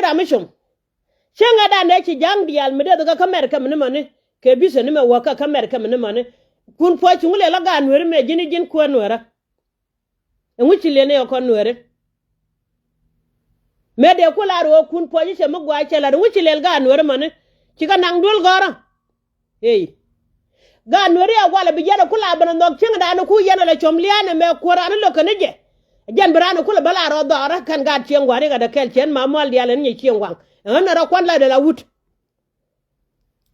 ramishum chenga da ne ci jang dial mi de ga kamer kam ne mane ke biso ne me waka kamer kam ne mane kun po ci ngule la ga nwere me jini jin ko nwera en wuci le ne ko nwere me de ko la ro kun po ci me gwa ci la wuci le ga nwere mane ci ga nang dul gora hey ga nwere ya wala bi jada kula bana nok chenga da ku yana la chomliane me ko ran lo kanije jan brana kula bala ro dora kan ga chengwa ri ga da kel chen ma mol dial ne chengwa ngana ra kwan la de la wut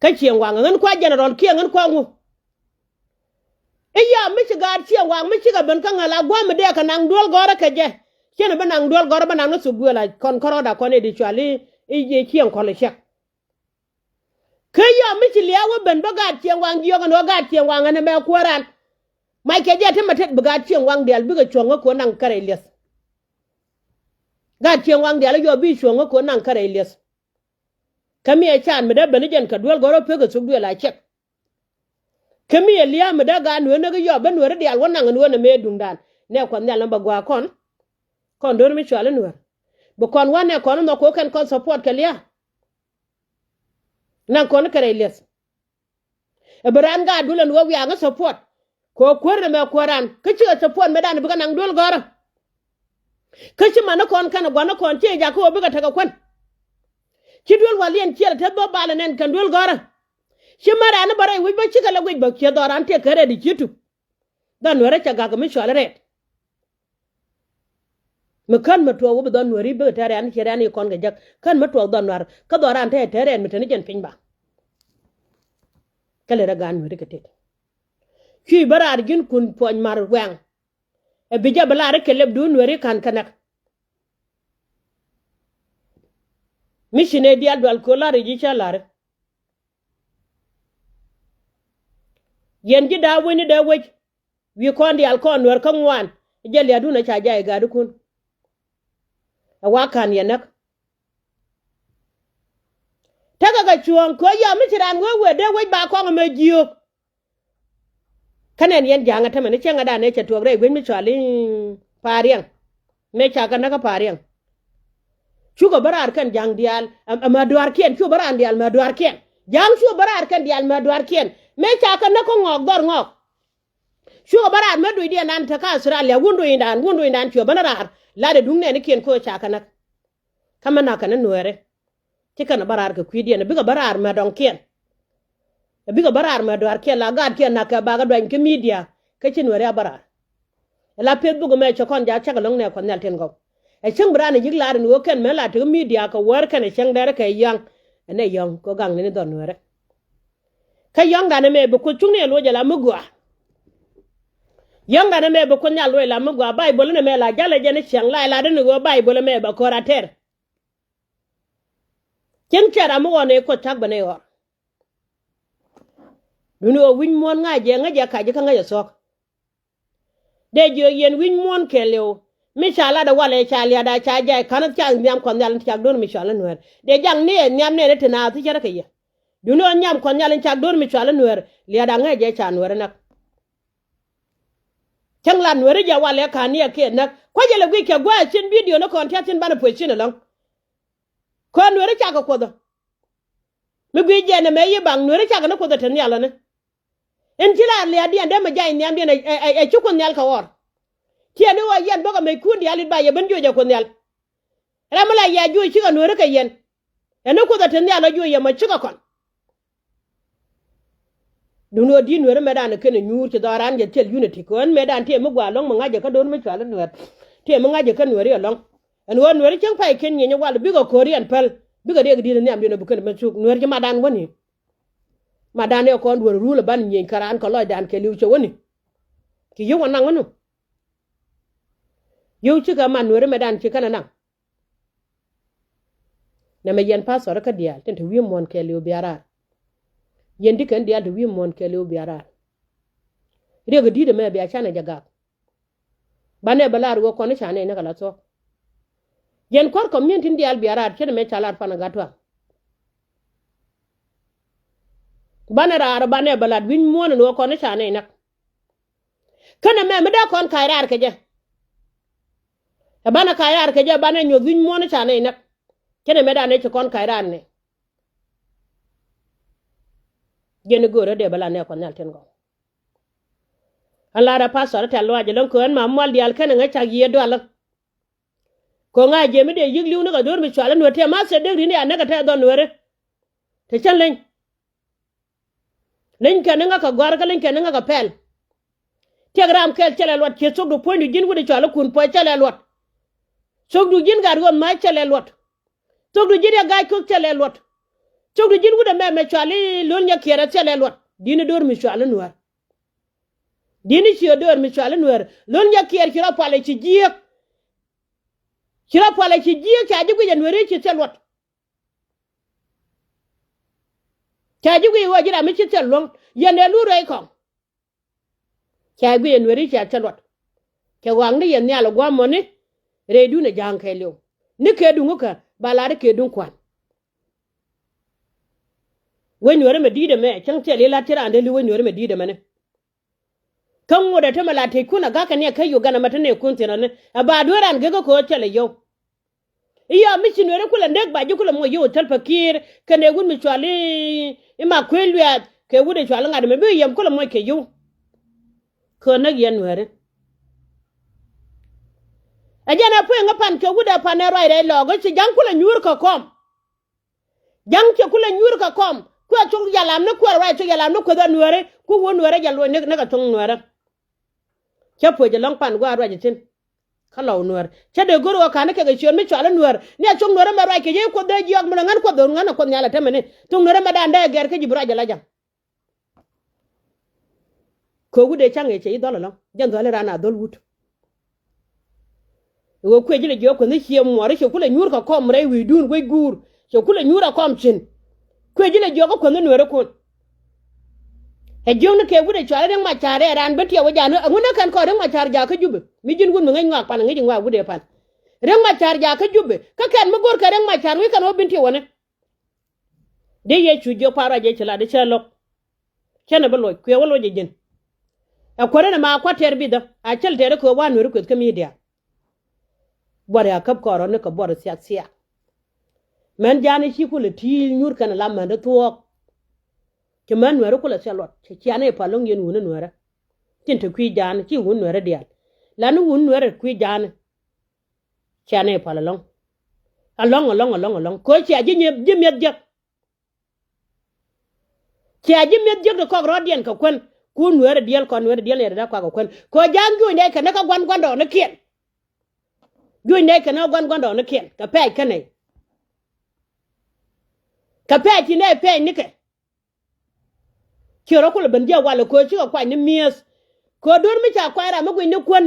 ka chengwa ngan kwa general ki ngan kwa ngu iya mi ci gar chengwa mi ci ga ban kan ala gwa mi de ka nang dol gora ka je chen ba nang dol gora ba nang su gwela kon koroda kon e di chwali e je cheng ko le shek kaya mi ci liawo ban ba ga chengwa ngi yo no ga chengwa ngana me ko ran mai ke je te matet ba ga chengwa dial bi ga chonga ko nang kare les ga chengwa dial yo bi chonga ko nang kare les kami ya chan mi da bani jan ka dual goro pe ga su gwela chek kami ya liya mi da ga no na ga yo ban wore dial wannan no na me dundan ne ko nyal ba gwa kon do mi chwala no bu kon wane kon no ko kan kon support ka liya nan kon kare les e bran ga dulan wo ya ga support ko korre me koran kici support me dan buga nan dol goro kici mana kon kana gwana kon ce ja ko buga taga kon ci dol walien ci ta bo bala nen kan dol goro shi mara na bare wi ba ci kala wi ba ci doran te kare di citu dan wore ca ga mi shwala ret me kan ma to wo don wori be tare an kire an kon ga jak kan ma to don war ka doran te tare mi tani jen pin ba kale ra gan wori ka te ki barar gin kun poñ mar weng e bija balare keleb dun wori kan kanak mishine dial dal ko lare ji chalare yen ji da woni da wej wi kon dial kon wor kan wan jel ya duna cha jay ga dukun awa kan yenak taga ga chuon ko ya mi tiran we de wej ba ko ma jiyo kanen yen janga tama ne chenga da ne che to re gwen mi chwali pariang me cha kan ka pariang chugo barar kan jang dial ma duar kien chu baran dial ma duar kien jang chu barar kan dial ma duar kien me cha kan ko ngok dor ngok chu barar ma du dia nan ta ka Australia wundu indan chu banarar la de dungne ne kien ko cha kan kama na kan nuere tikan barar ka kwidi ne biga barar ma don kien biga barar ma duar kien la gad kien na ka baga do en media ka chin were barar la Facebook me chokon ja cha long ne kon nel ten go e chang brane jiglaare no ken me la to media ka war kan chang dare ka yang ne yang ko gang ne don were ka yang da ne me bu ko chungne lo jala mugwa yang da ne me bu ko nyal lo la mugwa bible ne me la jale je ne chang la de no bible me ba ko rater chen chara mo ne ko tak bane yo duno win mon nga je ka je ka nga sok de jo yen win mon keleo mishala da wale chalia da chaja kana cha nyam kon yal cha don mishala nuer de jang ne nyam ne tena ti jara kay duno nyam kon yal cha don mishala nuer li da nga je cha nuer nak chang la nuer ja wale ka ni ke nak ko je le wi ke gwa chin video no kon tin bana po chin long ko nuer cha ko kodo mi gwi je ne me yi bang nuer cha ko no kodo ten yala ne en jila le adi ande ma jay nyam de e chukon yal ka wor tiene wa yen boga me kundi ali ba ye ban joja ko nyal ramala ya joji chiga no reka yen eno ko da tan yala joji ma chiga kon duno di no me dan ke ne nyur ti daran je tel unity ko en me dan te mu gwa long ma ngaje ka don me chala no te mu ngaje ka no ri long en won no ri chang pai ken nyen wal bigo korean pal bigo de di ne am de no bu ken me chuk no ri ma dan woni ma dan e ko ndur rule ban nyen karan ko loy dan ke liu che woni ki yo wona ngono yow ci ga man wore medan ci kana nan na me yen pasor ka dial tente wi mon ke lew biara yen dikan dial wi mon ke lew biara rega di de me biya chana jaga bane balar wo kono chana ne kala so yen kor community dial biara ci me chalar pana gatwa bane ra bane balad win mon no kono chana ne kana me da kon kairar ke je bana kayar ke je bana nyo win mon chane nak kene meda ne kon kairan ne gene gore de bala ne kon nalten go Allah da pastor ta lo ajelon ko en mammal dial kene nga chag yedo ala ko nga je mi de yigli unu ga dor mi chala no te ma se de rini anaga ta don were te chan len kan nga ka gwar ka len kan nga ka pel tegram kel chele lot che sogdo pointu jin wude chala kun po chele lot sogdu jin gar gon ma chele lot sogdu jin ya ga ko chele lot sogdu jin wude me chali lon nya kera chele lot dini dor mi chala nuar dini ci dor mi chala nuar lon nya kera kira pale ci jiek cha jigu ya nuare ci chelot cha jigu wa jira mi ci chelon yene lu re ko cha gu ya nuare ci chelot ke wang ni yen nyalo gwa moni re du ne jang ke lew ni ke du nguka balare ke dun kwan wen nuare me dide me chang chele la tira ande li wen nuare me dide mane kan woda ta malate kuna ga ka ne kai yo gana mata ne kun tira ne aba doran ga ko chele yo iya mi chinwere kula ndek ba jukula mo yo tel fakir kane gun mi chwali ima kwelwa ke wude chwala ngade me bi yam kula mo ke yo ko na yen were ajana pu nga pan ke wude pan roi re logo ci jang kula nyur ka kom jang ke kula nyur ka kom ko tung yalam ne ko roi to yalam ne ko da nwere ku won were jalo ne ka tung nwere chapo je long pan gwa roi tin kalaw nuar chade goro kana ke ga chion mi chala nuar ne chung nuar ma ra ke je ko de jiok mo ngan ko do ngan ko nyala temene tung nuar ma da nda ger ke jibra jala jam ko gude change che idolo lo jan dole rana dol wut wo ko jile jo ko ne chiem mo re kula nyur ka kom re wi dun we gur so kula nyura kom chin ko jile jo ko ne nuar ko e jong ne ke gude chala reng ma chare ran betia wo janu nguna kan ko reng ma char ja ka jube mi jin gun ngai ngak pan ngai ngwa gude pan reng ma char ja ka jube ka kan mo gor ka reng ma char wi kan wo binti wona de ye chu jo para je chala de chalo kene belo ku ye wolo je jen a ko na ma kwa ter bi da a chel tere ko wa nuru ko ka media bore akap ko ron ko bore sia men jani shi ku le ti nyur kan la man de to ke man were kula selot ke kiane palong yen wona were tinte kwi jan ki won were dial lanu won were kwi jan kiane palong along ko ci aji nyeb ci aji met jek ko rodien ko kon kun were dial kon were dial ne da ko kon ko jangu ne ka naka gwan do ne kien ju ne ka na gwan do ne kien ka pe kanai ka pe ti ne pe ni ke kiro kula ban je wala ko ci ko kwa ni mies ko dor mi cha kwa ra ma gwi ni kon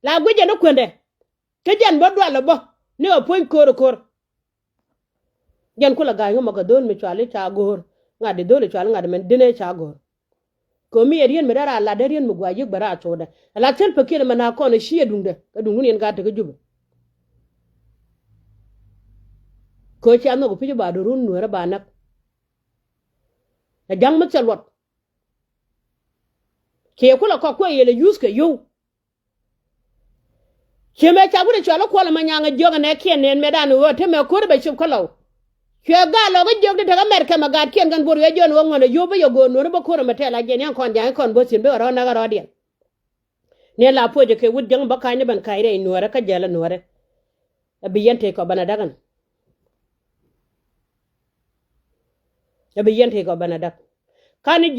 la gwi je no kwende ke jan bo do la bo ne o pon kor jan kula ga ngo ma don mi chale cha gor ngade dole chale ngade men dine cha gor ko mi erien mi dara la derien mi gwaji bara choda la tel pekele mana ko no shiye dunde ka dungun yen ga ta ga jubu ko ci amno ko piji ba do run nuara ba nak e jang ma chalot ke kula ko yele use ke yo ke me cha gure chala ko la manyanga joga ne kien ne medan wo te me ko be chub kolo ke ga lo ga jog de ta amerika ma ga kien gan bor we jon wo ngone yo be yo go no ba ko ma te la je ne kon ja kon bo sin be ro na ga ro dien ne la poje ke wud jang ba ka ne ban kai re nuara ka jala nuara abi yente ko bana dagan abi yente ko bana dak kan